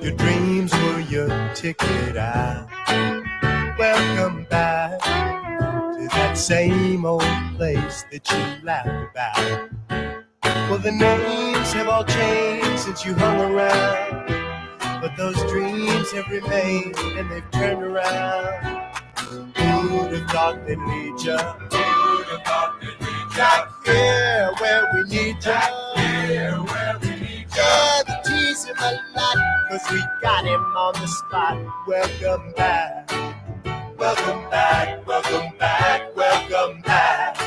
Your dreams were your ticket out. Welcome back to that same old place that you laughed about. Well, the names have all changed since you hung around, but those dreams have remained and they've turned around. Who'd have thought they'd lead ya? Who'd have thought they'd lead ya? Back here where we need ya. Back here where we need ya. Yeah, the tease in my life, 'cause we got him on the spot. Welcome back. Welcome back, welcome back, welcome back.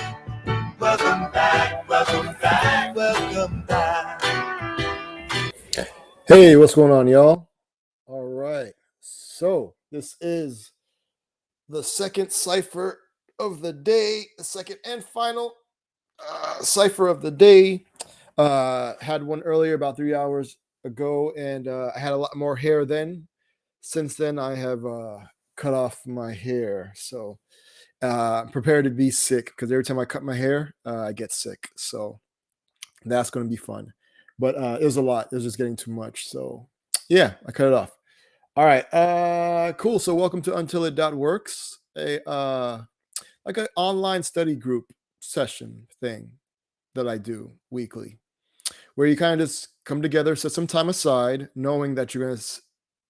Welcome back, welcome back, welcome back. Hey, what's going on, y'all? All right, so this is the second cipher of the day, the second and final cipher of the day. Had one earlier about 3 hours ago, and I had a lot more hair then. Since then, I have cut off my hair, so I'm prepared to be sick because every time I cut my hair, I get sick. So that's going to be fun. But it was a lot. It was just getting too much. So yeah, I cut it off. All right. Cool. So welcome to untilit.works, like an online study group session thing that I do weekly, where you kind of just come together, set some time aside, knowing that you're going to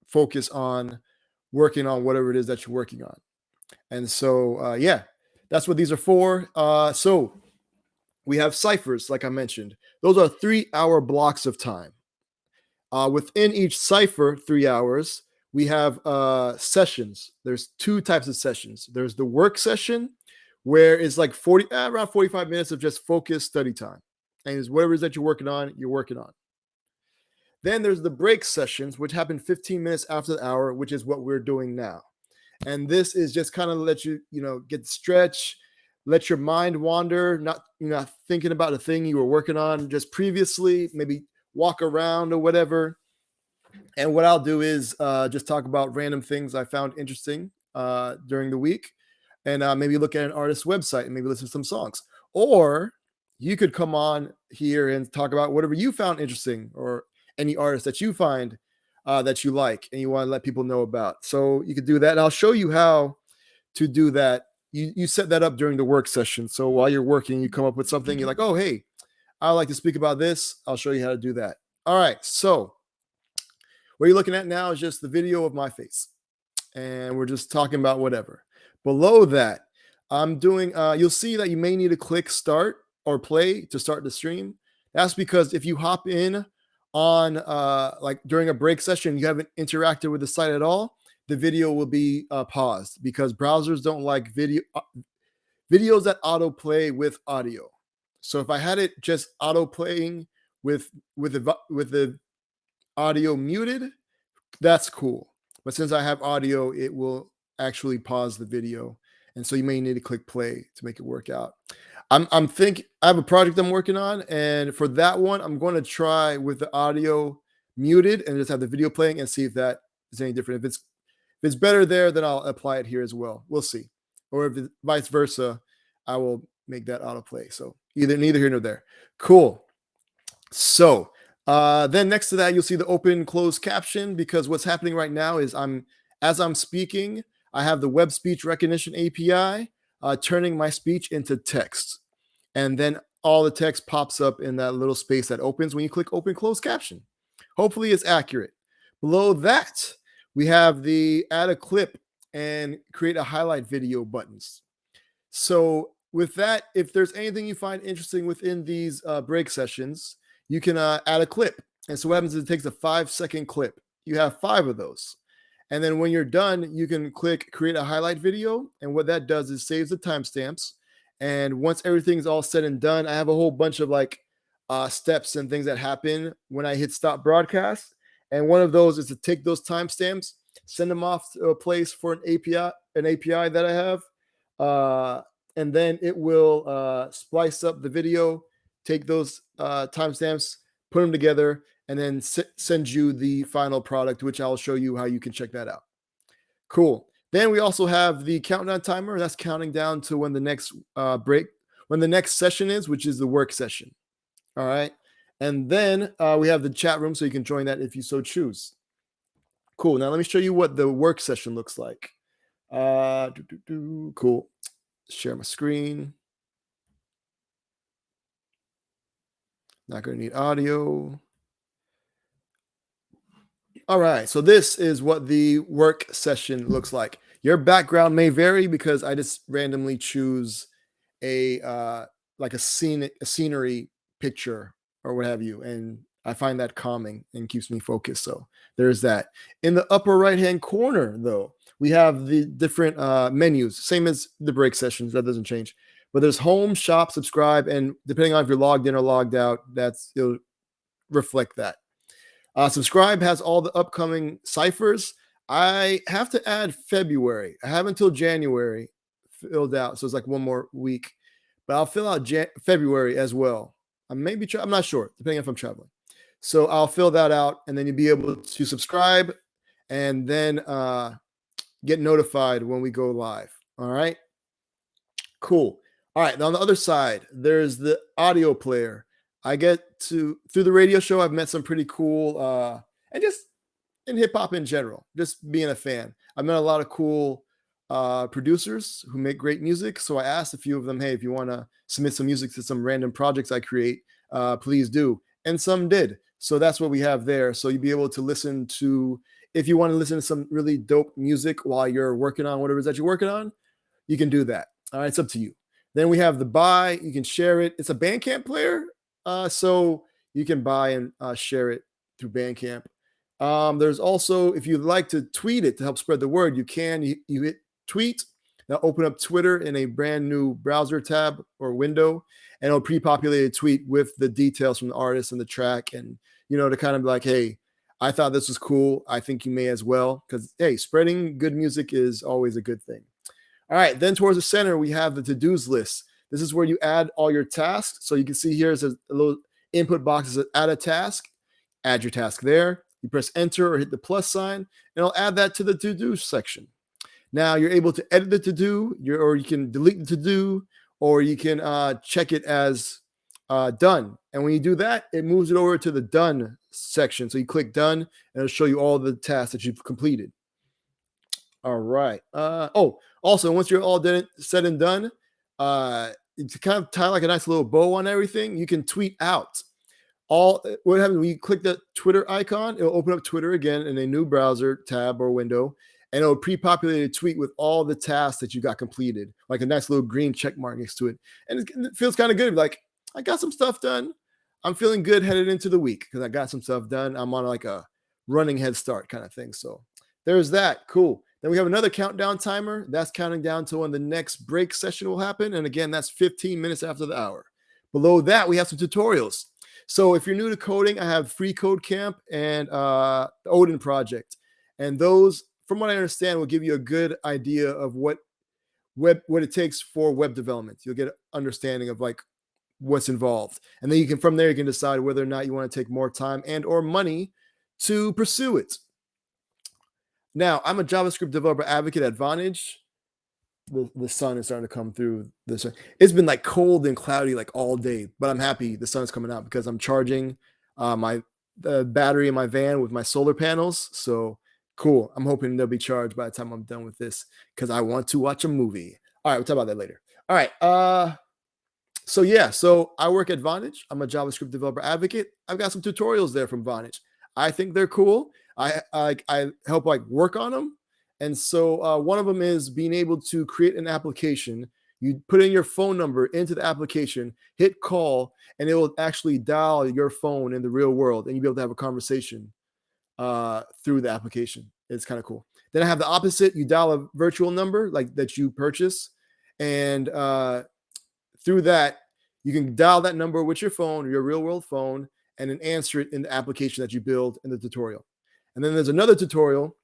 focus on working on whatever it is that you're working on. And so, yeah, that's what these are for. So we have ciphers, like I mentioned. Those are 3-hour blocks of time. Within each cipher, 3 hours, we have sessions. There's two types of sessions. There's the work session, where it's like around 45 minutes of just focused study time. And it's whatever it is that you're working on, you're working on. Then there's the break sessions, which happen 15 minutes after the hour, which is what we're doing now. And this is just kind of let you, get stretch, let your mind wander, not thinking about the thing you were working on just previously, maybe walk around or whatever. And what I'll do is just talk about random things I found interesting during the week, and maybe look at an artist's website and maybe listen to some songs. Or you could come on here and talk about whatever you found interesting, or any artist that you find that you like and you want to let people know about. So you could do that, and I'll show you how to do that. You set that up during the work session. So while you're working, you come up with something. You're like, oh, hey, I like to speak about this. I'll show you how to do that. All right. So what you're looking at now is just the video of my face, and we're just talking about whatever. Below that, I'm doing, you'll see that you may need to click start or play to start the stream. That's because if you hop in on like during a break session, you haven't interacted with the site at all, the video will be paused, because browsers don't like videos that autoplay with audio. So if I had it just auto playing with the audio muted, that's cool. But since I have audio, it will actually pause the video, and so you may need to click play to make it work out. I have a project I'm working on, and for that one, I'm going to try with the audio muted and just have the video playing and see if that is any different. If it's better there, then I'll apply it here as well. We'll see. Or if it's vice versa, I will make that autoplay. So neither here nor there. Cool. So then next to that, you'll see the open closed caption, because what's happening right now is as I'm speaking, I have the web speech recognition API turning my speech into text. And then all the text pops up in that little space that opens when you click open closed caption. Hopefully it's accurate. Below that, we have the add a clip and create a highlight video buttons. So with that, if there's anything you find interesting within these break sessions, you can add a clip. And so what happens is it takes a 5-second clip. You have 5 of those. And then when you're done, you can click create a highlight video. And what that does is saves the timestamps. And once everything's all said and done, I have a whole bunch of like steps and things that happen when I hit stop broadcast. And one of those is to take those timestamps, send them off to a place for an API that I have. And then it will splice up the video, take those timestamps, put them together, and then send you the final product, which I'll show you how you can check that out. Cool. Then we also have the countdown timer. That's counting down to when the next when the next session is, which is the work session. All right. And then we have the chat room, so you can join that if you so choose. Cool. Now let me show you what the work session looks like. Cool. Share my screen. Not going to need audio. All right. So this is what the work session looks like. Your background may vary because I just randomly choose a like a scenery picture or what have you, and I find that calming and keeps me focused. So there's that. In the upper right hand corner, though, we have the different menus, same as the break sessions. That doesn't change. But there's home, shop, subscribe, and depending on if you're logged in or logged out, it'll reflect that. Subscribe has all the upcoming ciphers. I have to add February. I have until January filled out, so it's like one more week. But I'll fill out February as well. I'm not sure, depending if I'm traveling. So I'll fill that out, and then you'll be able to subscribe, and then get notified when we go live. All right. Cool. All right. Now on the other side, there's the audio player. I get to, through the radio show, I've met some pretty cool, and just in hip hop in general, just being a fan. I've met a lot of cool producers who make great music. So I asked a few of them, hey, if you want to submit some music to some random projects I create, please do. And some did. So that's what we have there. So you'll be able to listen to, if you want to listen to some really dope music while you're working on whatever it is that you're working on, you can do that. All right, it's up to you. Then we have the buy. You can share it. It's a Bandcamp player. So you can buy and share it through Bandcamp. There's also, if you'd like to tweet it to help spread the word, you can. You hit tweet. Now open up Twitter in a brand new browser tab or window, and it'll pre-populate a tweet with the details from the artist and the track, and to kind of be like, hey, I thought this was cool. I think you may as well, because hey, spreading good music is always a good thing. All right, then towards the center, we have the to-dos list. This is where you add all your tasks. So you can see here is a little input box that add a task. Add your task there. You press enter or hit the plus sign, and it'll add that to the to-do section. Now you're able to edit the to-do, or you can delete the to-do, or you can check it as done. And when you do that, it moves it over to the done section. So you click done, and it'll show you all the tasks that you've completed. All right. Also, once you're all said and done, to kind of tie like a nice little bow on everything, you can tweet out. What happens when you click the Twitter icon, it'll open up Twitter again in a new browser tab or window, and it'll pre-populate a tweet with all the tasks that you got completed, like a nice little green check mark next to it. And it feels kind of good. Like, I got some stuff done. I'm feeling good headed into the week because I got some stuff done. I'm on like a running head start kind of thing. So there's that. Cool. Then we have another countdown timer. That's counting down to when the next break session will happen. And again, that's 15 minutes after the hour. Below that, we have some tutorials. So if you're new to coding, I have Free Code Camp and the Odin Project. And those, from what I understand, will give you a good idea of what it takes for web development. You'll get an understanding of like what's involved. And then from there, you can decide whether or not you want to take more time and or money to pursue it. Now, I'm a JavaScript developer advocate at Vonage. The sun is starting to come through this. It's been like cold and cloudy like all day, but I'm happy the sun is coming out because I'm charging the battery in my van with my solar panels. So cool. I'm hoping they'll be charged by the time I'm done with this because I want to watch a movie. All right, we'll talk about that later. All right. So I work at Vonage. I'm a JavaScript developer advocate. I've got some tutorials there from Vonage. I think they're cool. I help like work on them. And so one of them is being able to create an application. You put in your phone number into the application, hit call, and it will actually dial your phone in the real world, and you'll be able to have a conversation through the application. It's kind of cool. Then I have the opposite. You dial a virtual number like that you purchase, and through that, you can dial that number with your phone, your real world phone, and then answer it in the application that you build in the tutorial. And then there's another tutorial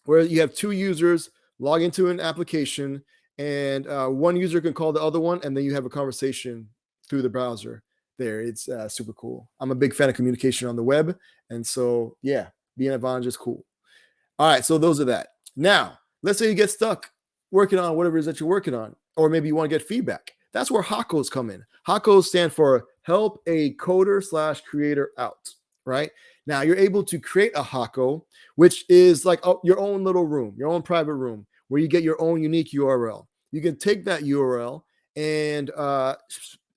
where you have two users log into an application, and one user can call the other one, and then you have a conversation through the browser there. It's super cool. I'm a big fan of communication on the web, and so yeah, being at Vonage is cool. All right, so those are that. Now, let's say you get stuck working on whatever it is that you're working on, or maybe you want to get feedback. That's where HACOs come in. HACOs stand for Help a Coder / Creator Out, right? Now you're able to create a Hako, which is like your own little room, your own private room, where you get your own unique URL. You can take that URL and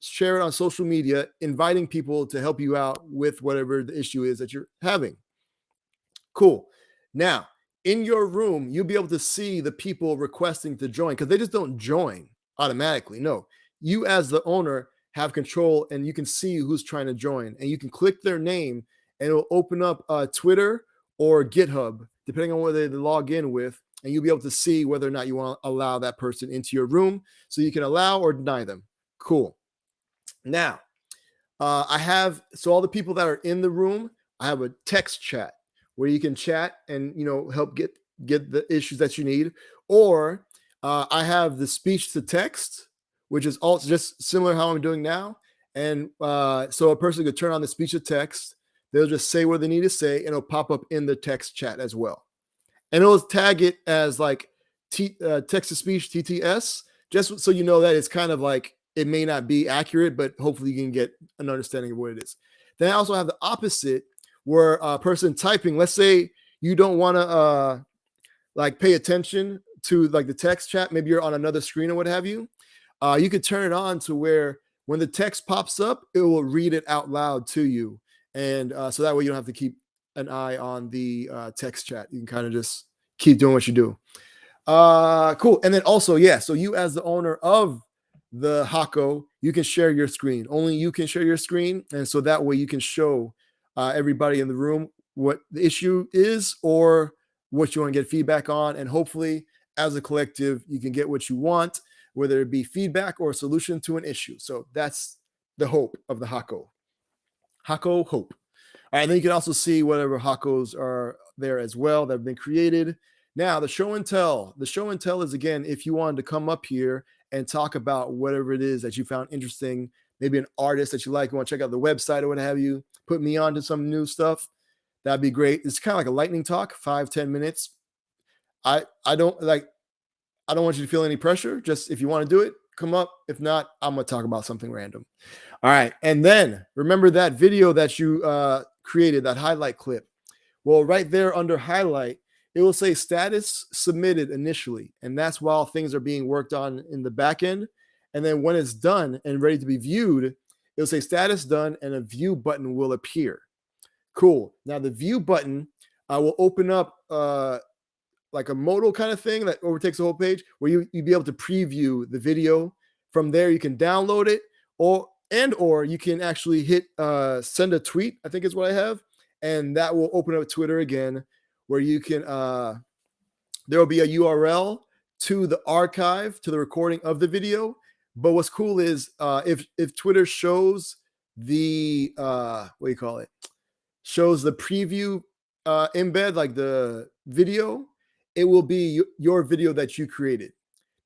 share it on social media, inviting people to help you out with whatever the issue is that you're having. Cool. Now, in your room, you'll be able to see the people requesting to join because they just don't join automatically. No, you as the owner have control and you can see who's trying to join, and you can click their name and it'll open up Twitter or GitHub, depending on whether they log in with, and you'll be able to see whether or not you want to allow that person into your room so you can allow or deny them. Cool. Now, I have, so all the people that are in the room, I have a text chat where you can chat and, help get the issues that you need. Or I have the speech to text, which is also just similar how I'm doing now. And so a person could turn on the speech to text, they'll just say what they need to say, and it'll pop up in the text chat as well. And it'll tag it as like text to speech TTS, just so you know that it's kind of like, it may not be accurate, but hopefully you can get an understanding of what it is. Then I also have the opposite, where a person typing, let's say you don't want to like pay attention to like the text chat, maybe you're on another screen or what have you. You could turn it on to where when the text pops up, it will read it out loud to you. And so that way you don't have to keep an eye on the text chat. You can kind of just keep doing what you do. Cool. And then also, so you as the owner of the Hako, you can share your screen. Only you can share your screen. And so that way you can show everybody in the room what the issue is or what you want to get feedback on. And hopefully, as a collective, you can get what you want, whether it be feedback or a solution to an issue. So that's the hope of the Hako. Hako hope. All right, and then you can also see whatever Hakos are there as well that have been created. Now, the show and tell. The show and tell is, again, if you wanted to come up here and talk about whatever it is that you found interesting, maybe an artist that you like, you want to check out the website or what have you, put me on to some new stuff, that'd be great. It's kind of like a lightning talk, 5-10 minutes. I don't want you to feel any pressure. Just if you want to do it, come up. If not, I'm going to talk about something random. All right. And then remember that video that you created, that highlight clip. Well, right there under highlight, it will say status submitted initially. And that's while things are being worked on in the back end. And then when it's done and ready to be viewed, it'll say status done and a view button will appear. Cool. Now the view button will open up like a modal kind of thing that overtakes the whole page, where you'd be able to preview the video. From there, you can download it, or you can actually hit send a tweet, I think is what I have, and that will open up Twitter again, where you can there will be a URL to the archive, to the recording of the video. But what's cool is if Twitter shows the shows the preview embed, like the video, it will be your video that you created.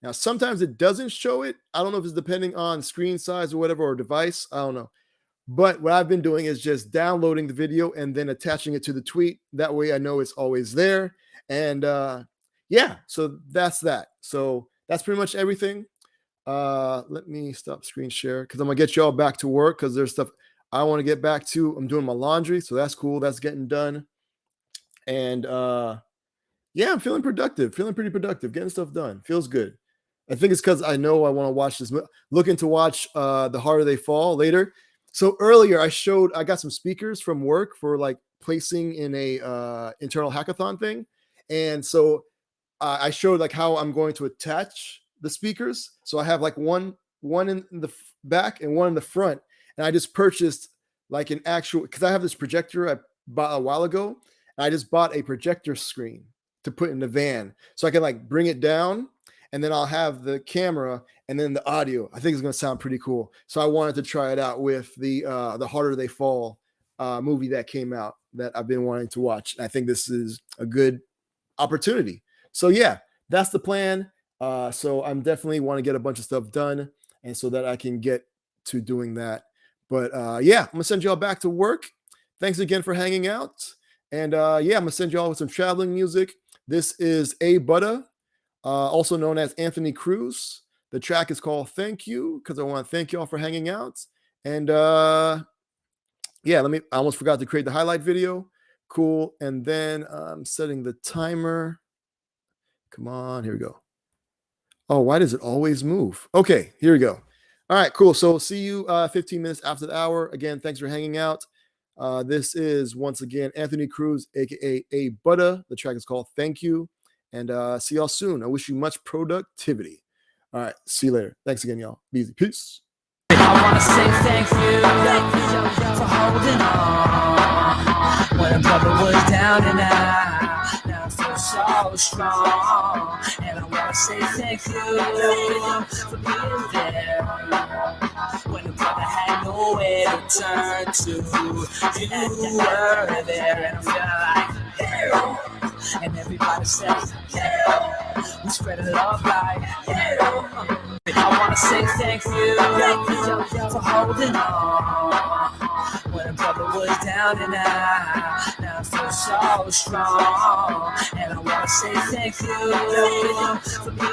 Now, sometimes it doesn't show it. I don't know if it's depending on screen size or whatever, or device. I don't know. But what I've been doing is just downloading the video and then attaching it to the tweet. That way I know it's always there. And so that's that. So that's pretty much everything. Let me stop screen share because I'm going to get you all back to work because there's stuff I want to get back to. I'm doing my laundry, so that's cool. That's getting done. And I'm feeling productive, feeling pretty productive, getting stuff done. Feels good. I think it's because I know I want to watch this, looking to watch The Harder They Fall later. So earlier I got some speakers from work for like placing in a internal hackathon thing. And so I showed like how I'm going to attach the speakers. So I have like one in the back and one in the front. And I just purchased like an actual, because I have this projector I bought a while ago. And I just bought a projector screen to put in the van. So I can like bring it down and then I'll have the camera and then the audio. I think it's going to sound pretty cool. So I wanted to try it out with the Harder They Fall movie that came out that I've been wanting to watch. And I think this is a good opportunity. So yeah, that's the plan. So I'm definitely want to get a bunch of stuff done, and so that I can get to doing that. But I'm gonna send y'all back to work. Thanks again for hanging out. And I'm gonna send y'all with some traveling music. This is A Butta, also known as Anthony Cruz. The track is called Thank You, because I want to thank y'all for hanging out. And yeah, I almost forgot to create the highlight video. Cool. And then I'm setting the timer. Come on, here we go. Oh, why does it always move? Okay, here we go. All right, cool. So see you 15 minutes after the hour. Again, thanks for hanging out. This is once again Anthony Cruz, aka A Butter. The track is called Thank You. And see y'all soon. I wish you much productivity. All right, see you later. Thanks again, y'all. Be easy. Peace. I wanna say thank you for holding on when a brother was down and out. Now I feel so strong, and I wanna say thank you for being there when a brother had nowhere to turn to. You were there, and I feel like yeah. And everybody says yeah. We spread it love like yeah. I wanna say thank you for holding on when a brother was down and out. Now I feel so strong, and I wanna say thank you for being